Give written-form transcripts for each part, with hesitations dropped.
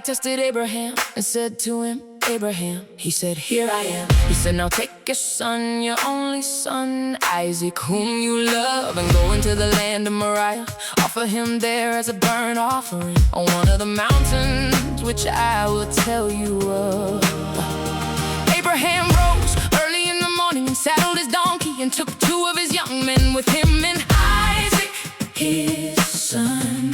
tested Abraham and said to him, Abraham, he said, here I am. He said, now take your son, your only son, Isaac, whom you love, and go into the land of Moriah. Offer him there as a burnt offering on one of the mountains which I will tell you of. Abraham rose early in the morning and saddled his donkey and took 2 of his young men with him and Isaac, his son.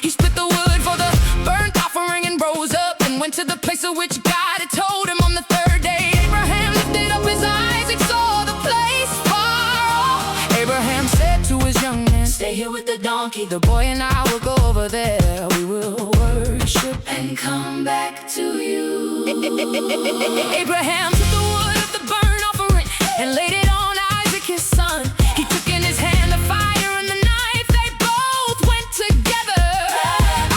He split the wood for the burnt offering and rose up and went to the place of which God had told him on the 3rd day. Abraham lifted up his eyes, he saw the place far off. Abraham said to his young man, stay here with the donkey. The boy and I will go over there. We will worship and come back to you. Abraham took the wood of the burnt offering and laid it on Isaac, his son. He took in his hand the fire and the knife. They both went together.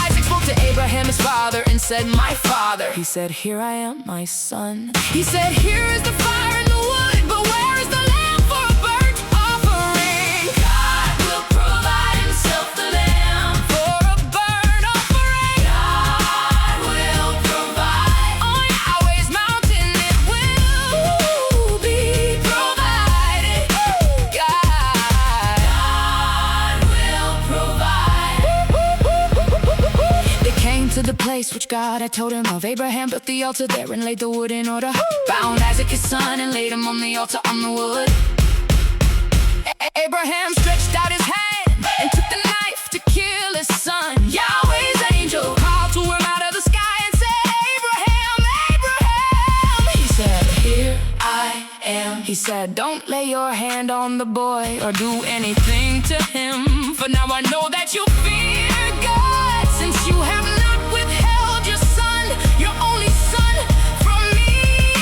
Isaac spoke to Abraham, his father, and said, my father. He said, here I am, my son. He said, here is the fire and the wood, but where is the lamb for a burnt offering? God will provide himself the lamb for a burnt offering. God will provide on Yahweh's mountain. It will be provided. God will provide. They came to the place which God had told him of. Abraham built the altar there and laid the wood in order. Bound Isaac his son and laid him on the altar on the wood. Abraham stretched out his hand and took the knife to kill his son. Yahweh's angel called to him out of the sky and said, Abraham, Abraham. He said, here I am. He said, don't lay your hand on the boy or do anything to him, for now I know that you fear God, since you have not withheld your son, your only son, from me.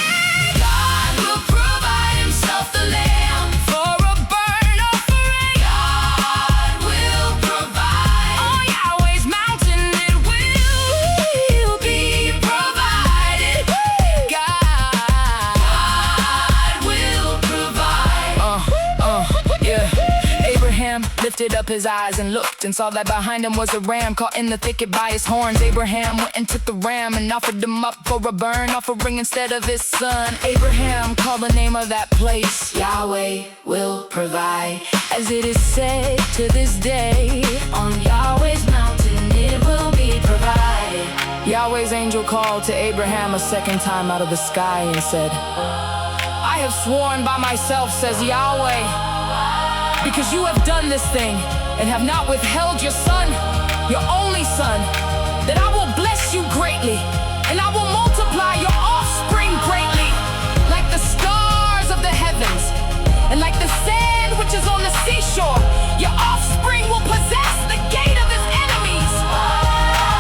God will provide himself the lamb for a burnt offering. God will provide on Yahweh's mountain. It will be provided. God will provide. Yeah. Abraham lifted up his eyes and looked and saw that behind him was a ram caught in the thicket by his horns. Abraham went and took the ram and offered him up for a burnt offering instead of his son. Abraham called the name of that place, Yahweh will provide. As it is said to this day, on Yahweh's mountain it will be provided. Yahweh's angel called to Abraham a 2nd time out of the sky and said, I have sworn by myself, says Yahweh, because you have done this thing and have not withheld your son, your only son, that I will bless you greatly, and I will multiply your offspring greatly, like the stars of the heavens, and like the sand which is on the seashore. Your offspring will possess the gate of his enemies.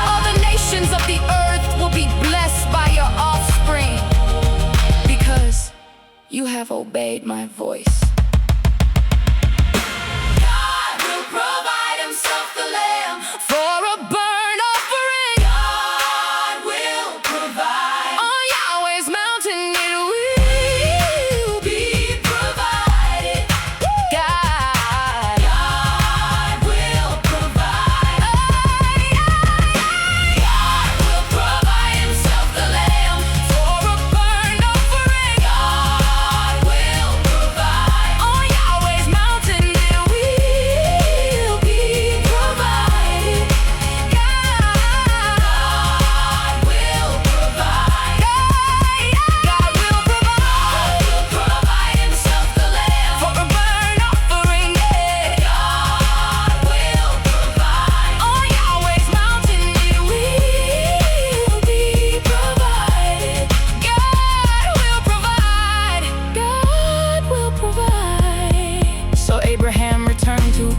All the nations of the earth will be blessed by your offspring, because you have obeyed my voice.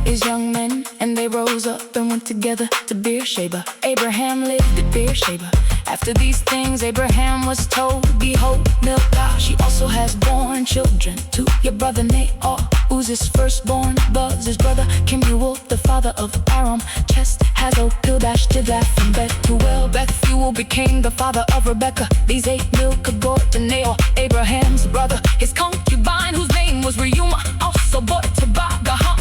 His young men, and they rose up and went together to Beersheba. Abraham lived at Beersheba. After these things Abraham was told, behold, Milcah, she also has borne children to your brother Nahor, who's his firstborn. Buz his brother, Kemuel, the father of Aram, Chest, Hazo, Pildash, Tidlaph, and Bethuel. Bethuel became the father of Rebekah. These 8 Milcah bore to Nahor, Abraham's brother. His concubine, whose name was Reumah, also bore to Gaham.